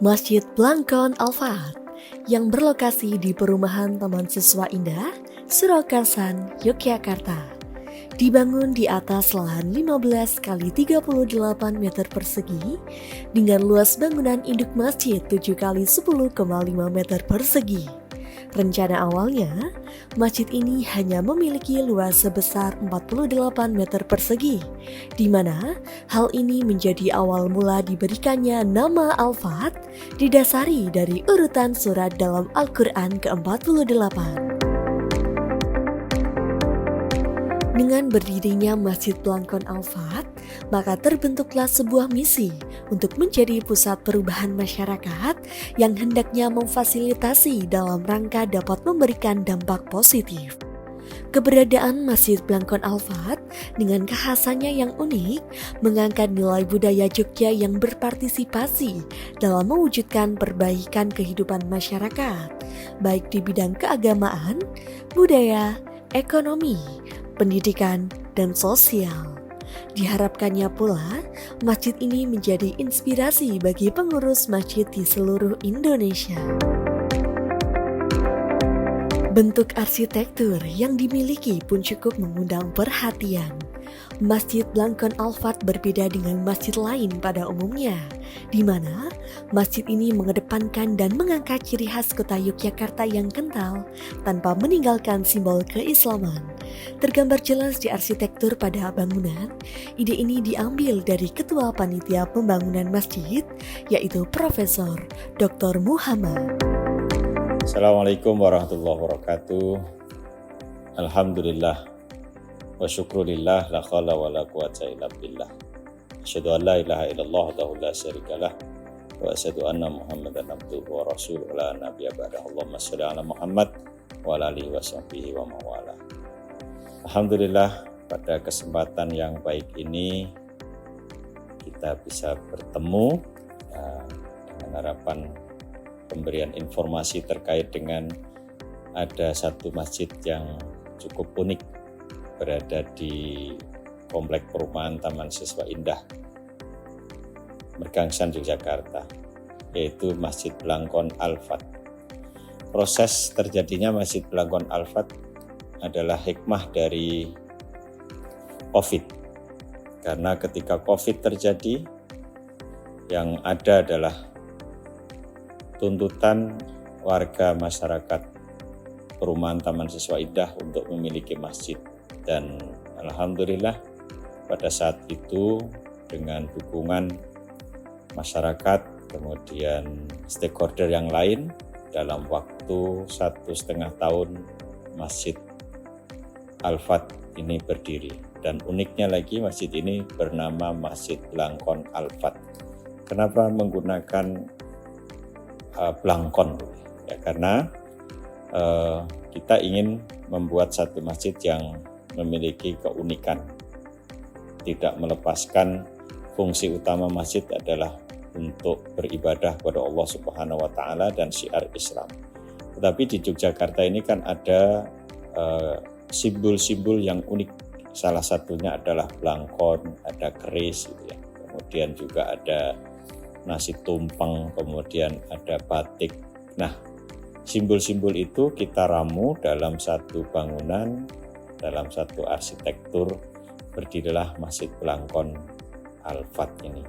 Masjid Blangkon Al-Fat yang berlokasi di perumahan Taman Siswa Indah, Surakarsan, Yogyakarta. Dibangun di atas lahan 15 kali 38 meter persegi dengan luas bangunan induk masjid 7 kali 10,5 meter persegi. Rencana awalnya, masjid ini hanya memiliki luas sebesar 48 meter persegi, di mana hal ini menjadi awal mula diberikannya nama Al-Fat didasari dari urutan surat dalam Al-Quran ke-48. Dengan berdirinya Masjid Blangkon Al-Fat, maka terbentuklah sebuah misi untuk menjadi pusat perubahan masyarakat yang hendaknya memfasilitasi dalam rangka dapat memberikan dampak positif. Keberadaan Masjid Blangkon Al-Fat dengan kekhasannya yang unik mengangkat nilai budaya Jogja yang berpartisipasi dalam mewujudkan perbaikan kehidupan masyarakat, baik di bidang keagamaan, budaya, ekonomi, pendidikan, dan sosial. Diharapkannya pula, masjid ini menjadi inspirasi bagi pengurus masjid di seluruh Indonesia. Bentuk arsitektur yang dimiliki pun cukup mengundang perhatian. Masjid Blangkon Al-Fat berbeda dengan masjid lain pada umumnya, di mana masjid ini mengedepankan dan mengangkat ciri khas kota Yogyakarta yang kental tanpa meninggalkan simbol keislaman. Tergambar jelas di arsitektur pada bangunan. Ide ini diambil dari Ketua Panitia Pembangunan Masjid, yaitu Profesor Dr. Muhammad. Assalamualaikum warahmatullahi wabarakatuh. Alhamdulillah wa syukrulillah la khala wa la quwata illa billah. Asyhadu an la ilaha illallah wahdahu la syarikalah wa asyhadu anna Muhammadan abduhu wa rasuluhu la nabiyya ba'dahu. Allahumma shalli ala Muhammad wa ala alihi wa sahbihi wa mawala. Alhamdulillah, pada kesempatan yang baik ini kita bisa bertemu dengan harapan pemberian informasi terkait dengan ada satu masjid yang cukup unik berada di Komplek Perumahan Taman Siswa Indah, Mergangsan, Yogyakarta, yaitu Masjid Blangkon Al-Fat. Proses terjadinya Masjid Blangkon Al-Fat adalah hikmah dari COVID. Karena ketika COVID terjadi, yang ada adalah tuntutan warga masyarakat Perumahan Taman Siswa Indah untuk memiliki masjid. Dan alhamdulillah pada saat itu dengan dukungan masyarakat, kemudian stakeholder yang lain, dalam waktu 1,5 tahun Masjid Al-Fat ini berdiri. Dan uniknya lagi masjid ini bernama Masjid Blangkon Al-Fat. Kenapa menggunakan Blangkon? Ya, karena kita ingin membuat satu masjid yang memiliki keunikan, tidak melepaskan fungsi utama masjid adalah untuk beribadah kepada Allah Subhanahu wa Ta'ala dan syiar Islam. Tetapi di Yogyakarta ini kan ada simbol-simbol yang unik. Salah satunya adalah blangkon, ada keris, gitu ya. Kemudian juga ada nasi tumpeng, kemudian ada batik. Nah, simbol-simbol itu kita ramu dalam satu bangunan, dalam satu arsitektur, berdirilah Masjid Blangkon Al-Fat ini.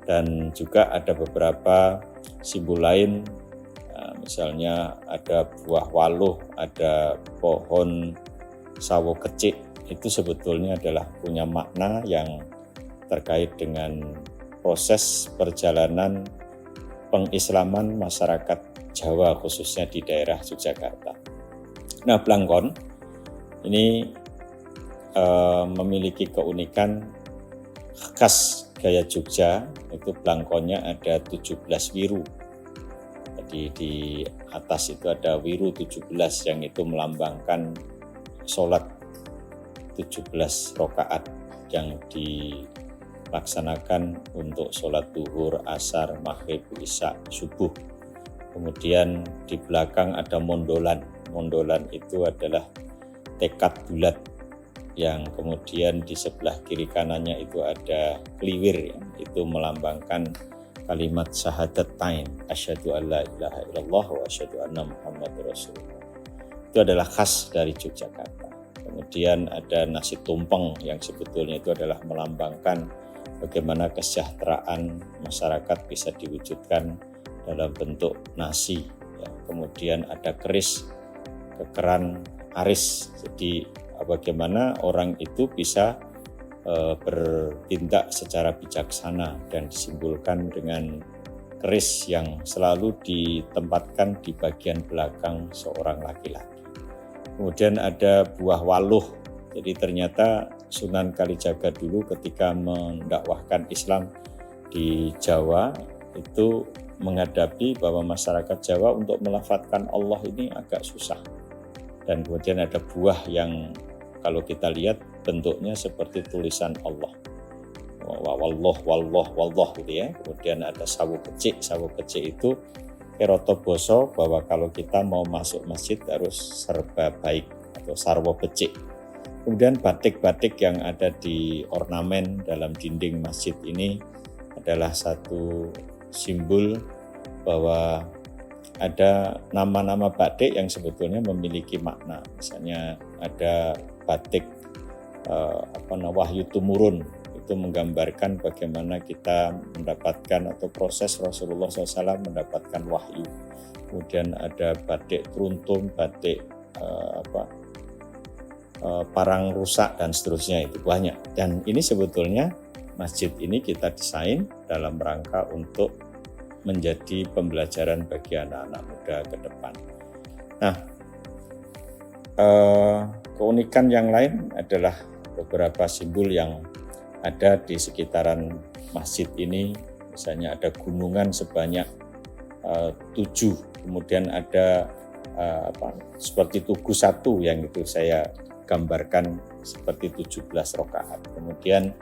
Dan juga ada beberapa simbol lain, misalnya ada buah waluh, ada pohon sawo kecik, itu sebetulnya adalah punya makna yang terkait dengan proses perjalanan pengislaman masyarakat Jawa, khususnya di daerah Yogyakarta. Nah, Blangkon ini memiliki keunikan khas gaya Jogja, itu blangkonnya ada 17 wiru. Jadi di atas itu ada wiru 17 yang itu melambangkan sholat 17 rakaat yang dilaksanakan untuk sholat duhur, asar, maghrib, isya, subuh. Kemudian di belakang ada mondolan. Mondolan itu adalah tekad bulat yang kemudian di sebelah kiri kanannya itu ada kliwir, ya. Itu melambangkan kalimat syahadatain, asyhadu an la ilaha illallah wa asyhadu anna muhammadar rasulullah. Itu adalah khas dari Yogyakarta. Kemudian ada nasi tumpeng yang sebetulnya itu adalah melambangkan bagaimana kesejahteraan masyarakat bisa diwujudkan dalam bentuk nasi. Ya, kemudian ada keris, kekeran aris. Jadi bagaimana orang itu bisa bertindak secara bijaksana dan disimbolkan dengan keris yang selalu ditempatkan di bagian belakang seorang laki-laki. Kemudian ada buah waluh. Jadi ternyata Sunan Kalijaga dulu ketika mendakwahkan Islam di Jawa itu menghadapi bahwa masyarakat Jawa untuk melafadzkan Allah ini agak susah. Dan kemudian ada buah yang kalau kita lihat bentuknya seperti tulisan Allah. Wallah gitu ya. Kemudian ada sawu kecik. Sawu kecik itu keroto boso bahwa kalau kita mau masuk masjid harus serba baik atau sarwa becik. Kemudian batik-batik yang ada di ornamen dalam dinding masjid ini adalah satu simbol bahwa ada nama-nama batik yang sebetulnya memiliki makna. Misalnya ada batik Wahyu Tumurun, itu menggambarkan bagaimana kita mendapatkan atau proses Rasulullah SAW mendapatkan wahyu. Kemudian ada batik Truntung, batik Parang Rusak dan seterusnya, itu banyak. Dan ini sebetulnya masjid ini kita desain dalam rangka untuk menjadi pembelajaran bagi anak-anak muda ke depan. Nah, keunikan yang lain adalah beberapa simbol yang ada di sekitaran masjid ini. Misalnya ada gunungan sebanyak 7, kemudian ada seperti Tugu 1 yang itu saya gambarkan seperti 17 rakaat. Kemudian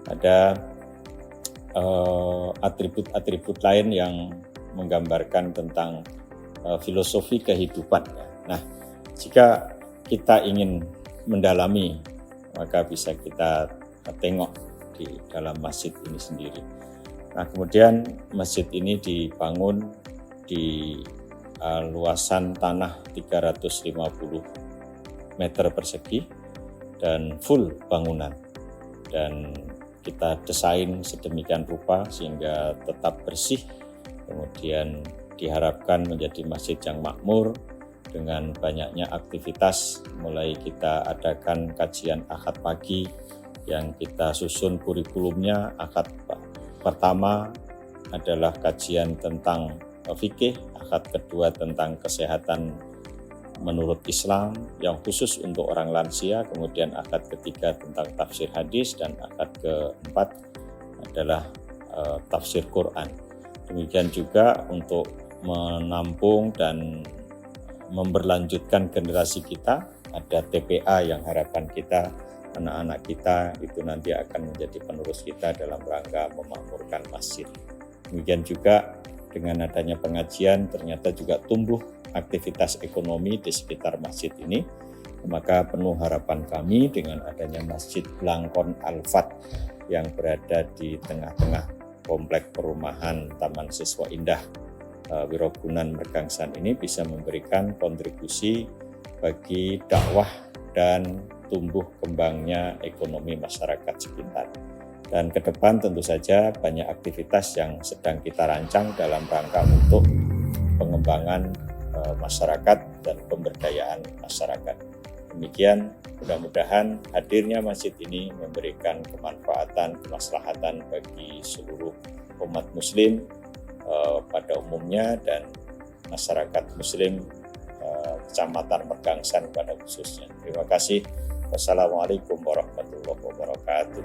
ada atribut-atribut lain yang menggambarkan tentang filosofi kehidupan. Nah, jika kita ingin mendalami, maka bisa kita tengok di dalam masjid ini sendiri. Nah, kemudian masjid ini dibangun di luasan tanah 350 meter persegi dan full bangunan. Dan kita desain sedemikian rupa sehingga tetap bersih, kemudian diharapkan menjadi masjid yang makmur dengan banyaknya aktivitas. Mulai kita adakan kajian Ahad pagi yang kita susun kurikulumnya. Ahad pertama adalah kajian tentang fikih, Ahad kedua tentang kesehatan menurut Islam yang khusus untuk orang lansia, kemudian Ahad ketiga tentang tafsir hadis, dan Ahad keempat adalah tafsir Quran. Demikian juga untuk menampung dan memberlanjutkan generasi kita, ada TPA yang harapan kita anak-anak kita itu nanti akan menjadi penerus kita dalam rangka memakmurkan masjid. Demikian juga dengan adanya pengajian ternyata juga tumbuh aktivitas ekonomi di sekitar masjid ini. Maka penuh harapan kami dengan adanya Masjid Blangkon Al-Fat yang berada di tengah-tengah komplek perumahan Taman Siswa Indah Wirogunan Mergangsan ini bisa memberikan kontribusi bagi dakwah dan tumbuh kembangnya ekonomi masyarakat sekitar. Dan ke depan tentu saja banyak aktivitas yang sedang kita rancang dalam rangka untuk pengembangan masyarakat dan pemberdayaan masyarakat. Demikian, mudah-mudahan hadirnya masjid ini memberikan kemanfaatan, kemaslahatan bagi seluruh umat muslim pada umumnya dan masyarakat muslim Kecamatan Mergangsan pada khususnya. Terima kasih. Wassalamualaikum warahmatullahi wabarakatuh.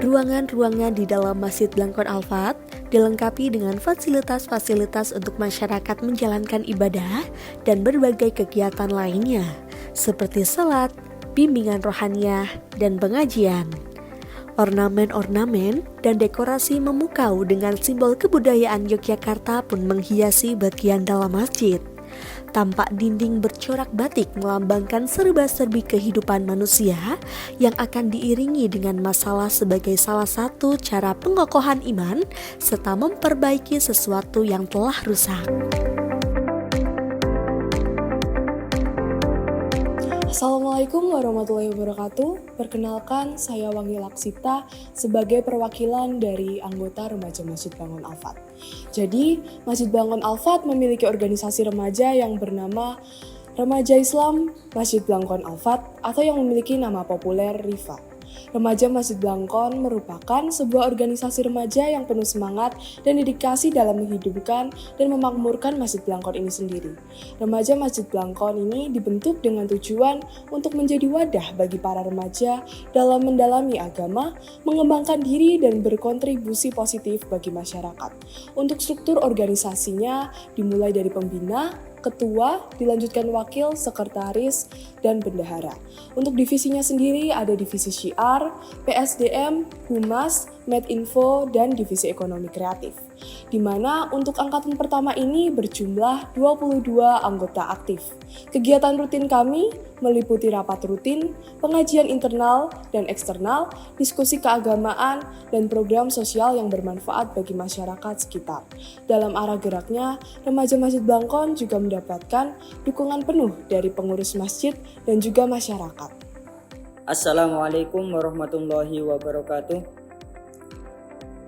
Ruangan-ruangan di dalam Masjid Blangkon Al-Fat dilengkapi dengan fasilitas-fasilitas untuk masyarakat menjalankan ibadah dan berbagai kegiatan lainnya, seperti salat, bimbingan rohaniah, dan pengajian. Ornamen-ornamen dan dekorasi memukau dengan simbol kebudayaan Yogyakarta pun menghiasi bagian dalam masjid. Tampak dinding bercorak batik melambangkan serba-serbi kehidupan manusia yang akan diiringi dengan masalah sebagai salah satu cara pengokohan iman serta memperbaiki sesuatu yang telah rusak. Assalamualaikum warahmatullahi wabarakatuh. Perkenalkan, saya Wangi Laksita sebagai perwakilan dari anggota Remaja Masjid Bangun Al-Fat. Jadi, Masjid Bangun Al-Fat memiliki organisasi remaja yang bernama Remaja Islam Masjid Blangkon Al-Fat atau yang memiliki nama populer RIFA. Remaja Masjid Blangkon merupakan sebuah organisasi remaja yang penuh semangat dan dedikasi dalam menghidupkan dan memakmurkan Masjid Blangkon ini sendiri. Remaja Masjid Blangkon ini dibentuk dengan tujuan untuk menjadi wadah bagi para remaja dalam mendalami agama, mengembangkan diri dan berkontribusi positif bagi masyarakat. Untuk struktur organisasinya dimulai dari pembina, ketua, dilanjutkan wakil, sekretaris, dan bendahara. Untuk divisinya sendiri ada divisi syiar, PSDM, Humas, Medinfo, dan divisi ekonomi kreatif. Di mana untuk angkatan pertama ini berjumlah 22 anggota aktif. Kegiatan rutin kami meliputi rapat rutin, pengajian internal dan eksternal, diskusi keagamaan, dan program sosial yang bermanfaat bagi masyarakat sekitar. Dalam arah geraknya, Remaja Masjid Blangkon juga mendapatkan dukungan penuh dari pengurus masjid dan juga masyarakat. Assalamualaikum warahmatullahi wabarakatuh.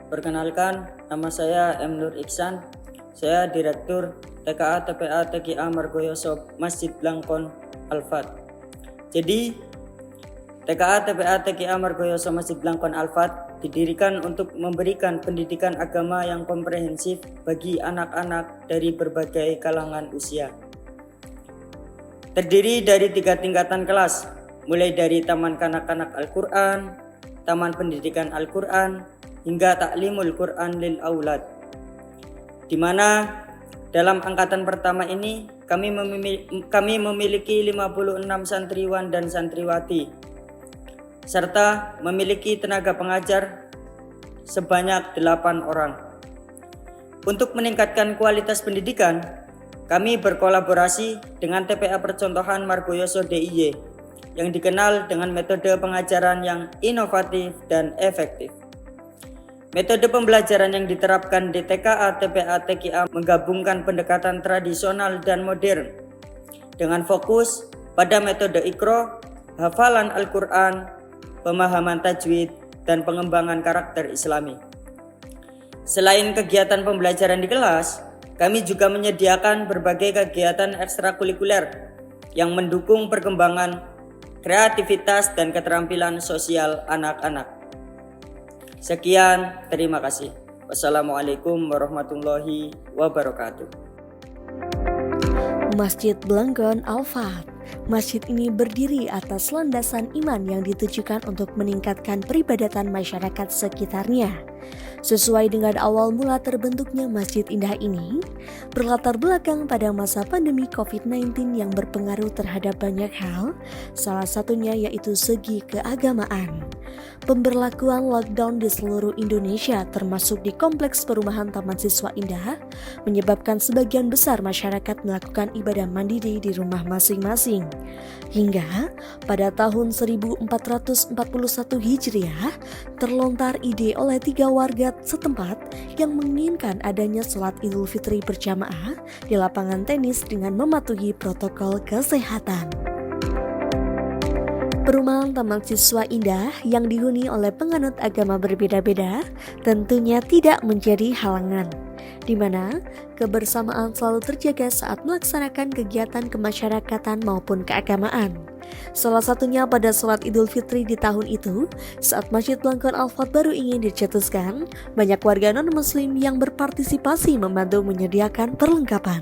Perkenalkan, nama saya M. Nur Iksan. Saya Direktur TKA TPA TKA Margoyoso Masjid Blangkon Al-Fat. Jadi, TKA TPA TKA Margoyoso Masjid Blangkon Al-Fat didirikan untuk memberikan pendidikan agama yang komprehensif bagi anak-anak dari berbagai kalangan usia. Terdiri dari 3 tingkatan kelas, mulai dari Taman Kanak-Kanak Al-Quran, Taman Pendidikan Al-Quran, hingga Ta'limul Quran lil Aulad. Di mana dalam angkatan pertama ini kami memiliki 56 santriwan dan santriwati, serta memiliki tenaga pengajar sebanyak 8 orang. Untuk meningkatkan kualitas pendidikan, kami berkolaborasi dengan TPA Percontohan Margoyoso DIY yang dikenal dengan metode pengajaran yang inovatif dan efektif. Metode pembelajaran yang diterapkan di TKA TPA TKA menggabungkan pendekatan tradisional dan modern dengan fokus pada metode Iqra, hafalan Al-Quran, pemahaman tajwid, dan pengembangan karakter Islami. Selain kegiatan pembelajaran di kelas, kami juga menyediakan berbagai kegiatan ekstrakurikuler yang mendukung perkembangan kreativitas dan keterampilan sosial anak-anak. Sekian, terima kasih. Wassalamualaikum warahmatullahi wabarakatuh. Masjid Blangkon Al-Fat. Masjid ini berdiri atas landasan iman yang ditujukan untuk meningkatkan peribadatan masyarakat sekitarnya. Sesuai dengan awal mula terbentuknya masjid indah ini, berlatar belakang pada masa pandemi COVID-19 yang berpengaruh terhadap banyak hal, salah satunya yaitu segi keagamaan. Pemberlakuan lockdown di seluruh Indonesia termasuk di kompleks perumahan Taman Siswa Indah menyebabkan sebagian besar masyarakat melakukan ibadah mandiri di rumah masing-masing. Hingga pada tahun 1441 Hijriah terlontar ide oleh 3 warga setempat yang menginginkan adanya sholat Idul Fitri berjamaah di lapangan tenis dengan mematuhi protokol kesehatan. Perumahan Taman Siswa Indah yang dihuni oleh penganut agama berbeda-beda tentunya tidak menjadi halangan, di mana kebersamaan selalu terjaga saat melaksanakan kegiatan kemasyarakatan maupun keagamaan. Salah satunya pada sholat Idul Fitri di tahun itu, saat Masjid Blangkon Al-Fat baru ingin dicetuskan, banyak warga non-muslim yang berpartisipasi membantu menyediakan perlengkapan.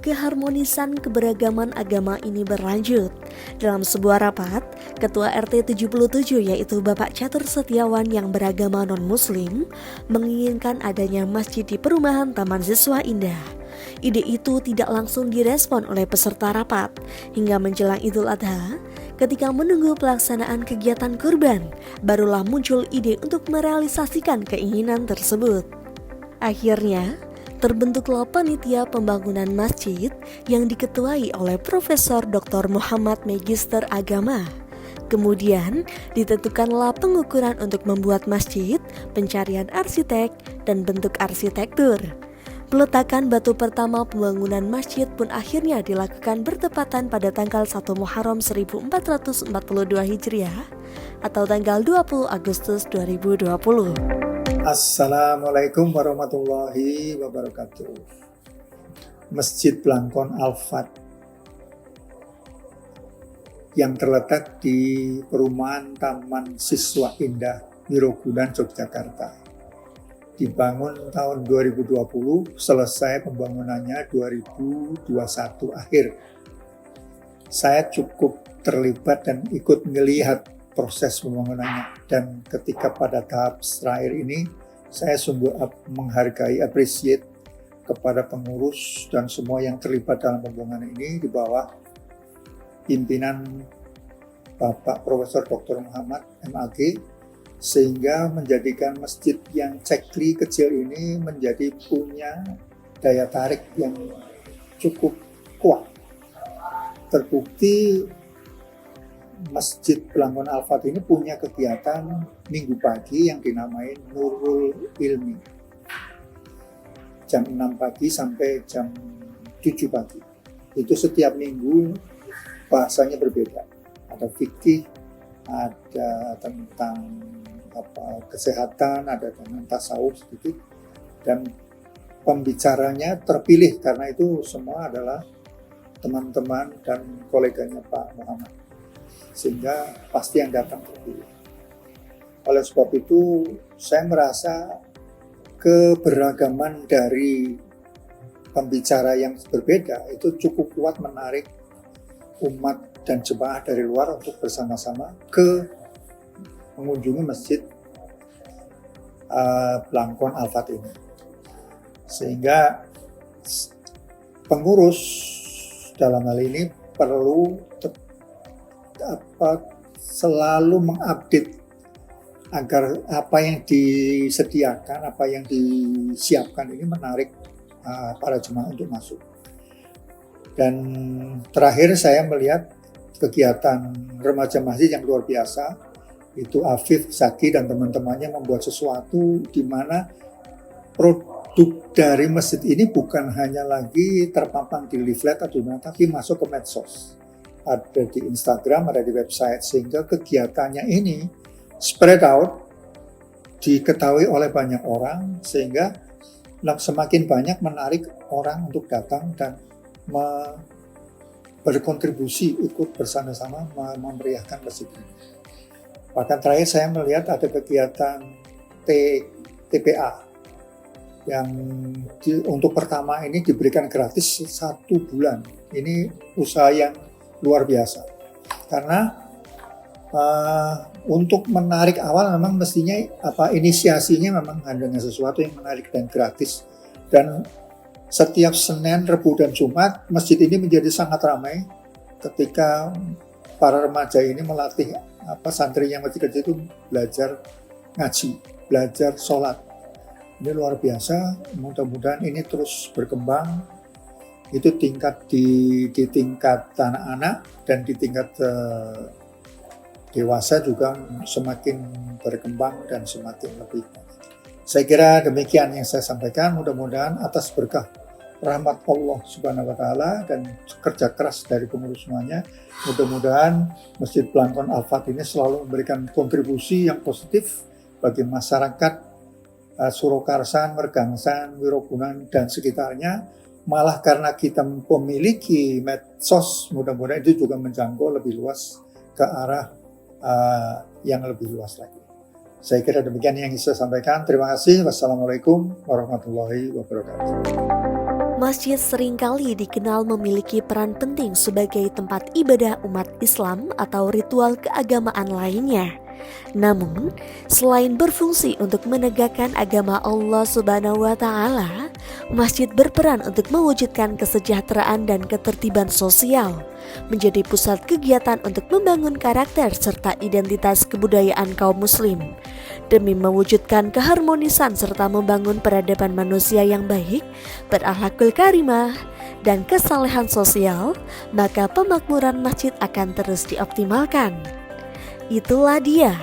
Keharmonisan keberagaman agama ini berlanjut. Dalam sebuah rapat, Ketua RT 77 yaitu Bapak Catur Setiawan yang beragama non-muslim menginginkan adanya masjid di perumahan Taman Siswa Indah. Ide itu tidak langsung direspon oleh peserta rapat hingga menjelang Idul Adha. Ketika menunggu pelaksanaan kegiatan kurban, barulah muncul ide untuk merealisasikan keinginan tersebut. Akhirnya, terbentuklah panitia pembangunan masjid yang diketuai oleh Profesor Dr. Muhammad Magister Agama. Kemudian ditentukanlah pengukuran untuk membuat masjid, pencarian arsitek, dan bentuk arsitektur. Peletakan batu pertama pembangunan masjid pun akhirnya dilakukan bertepatan pada tanggal 1 Muharram 1442 Hijriah atau tanggal 20 Agustus 2020. Assalamualaikum warahmatullahi wabarakatuh. Masjid Blangkon Al-Fat yang terletak di perumahan Taman Siswa Indah, Wirogunan, Yogyakarta. Dibangun tahun 2020, selesai pembangunannya 2021 akhir. Saya cukup terlibat dan ikut melihat proses pembangunannya. Dan ketika pada tahap terakhir ini, saya sungguh menghargai, appreciate kepada pengurus dan semua yang terlibat dalam pembangunan ini di bawah pimpinan Bapak Profesor Dr. Muhammad MAG, sehingga menjadikan masjid yang cekli kecil ini menjadi punya daya tarik yang cukup kuat. Terbukti Masjid Blangkon Al-Fat ini punya kegiatan minggu pagi yang dinamai Nurul Ilmi. Jam 6 pagi sampai jam 7 pagi. Itu setiap minggu bahasanya berbeda. Ada fikih, ada tentang kesehatan, ada tentang tasawuf sedikit, dan pembicaranya terpilih karena itu semua adalah teman-teman dan koleganya Pak Muhammad, sehingga pasti yang datang terpilih. Oleh sebab itu saya merasa keberagaman dari pembicara yang berbeda itu cukup kuat menarik umat dan jemaah dari luar untuk bersama-sama mengunjungi masjid Blangkon Al-Fat ini. Sehingga pengurus dalam hal ini perlu selalu mengupdate agar apa yang disediakan, apa yang disiapkan ini menarik para jemaah untuk masuk. Dan terakhir saya melihat kegiatan remaja masjid yang luar biasa. Itu Afif, Zaki, dan teman-temannya membuat sesuatu di mana produk dari masjid ini bukan hanya lagi terpampang di leaflet atau dimana, tapi masuk ke medsos. Ada di Instagram, ada di website, sehingga kegiatannya ini spread out, diketahui oleh banyak orang, sehingga semakin banyak menarik orang untuk datang dan berkontribusi ikut bersama-sama memeriahkan masjid ini. Bahkan terakhir saya melihat ada kegiatan TPA yang untuk pertama ini diberikan gratis 1 bulan. Ini usaha yang luar biasa. Karena untuk menarik awal memang mestinya inisiasinya memang adanya sesuatu yang menarik dan gratis. Dan setiap Senin, Rabu, dan Jumat masjid ini menjadi sangat ramai ketika para remaja ini melatih santri yang masih kecil itu belajar ngaji, belajar sholat. Ini luar biasa, mudah-mudahan ini terus berkembang. Itu tingkat di tingkat anak-anak dan di tingkat dewasa juga semakin berkembang dan semakin lebih. Saya kira demikian yang saya sampaikan, mudah-mudahan atas berkah rahmat Allah Subhanahu wa Ta'ala dan kerja keras dari pengurus semuanya, mudah-mudahan Masjid Blangkon Al-Fat ini selalu memberikan kontribusi yang positif bagi masyarakat Surakarsan, Mergangsan, Wirogunan, dan sekitarnya. Malah karena kita memiliki medsos, mudah-mudahan itu juga menjangkau lebih luas ke arah yang lebih luas lagi. Saya kira demikian yang saya sampaikan. Terima kasih. Wassalamualaikum warahmatullahi wabarakatuh. Masjid seringkali dikenal memiliki peran penting sebagai tempat ibadah umat Islam atau ritual keagamaan lainnya. Namun, selain berfungsi untuk menegakkan agama Allah Subhanahu wa Ta'ala, masjid berperan untuk mewujudkan kesejahteraan dan ketertiban sosial, menjadi pusat kegiatan untuk membangun karakter serta identitas kebudayaan kaum Muslim. Demi mewujudkan keharmonisan serta membangun peradaban manusia yang baik, berakhlakul karimah, dan kesalehan sosial, maka pemakmuran masjid akan terus dioptimalkan. Itulah dia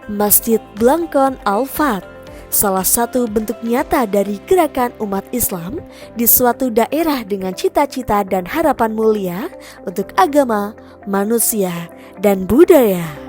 Masjid Blangkon Al-Fat, salah satu bentuk nyata dari gerakan umat Islam di suatu daerah dengan cita-cita dan harapan mulia untuk agama, manusia, dan budaya.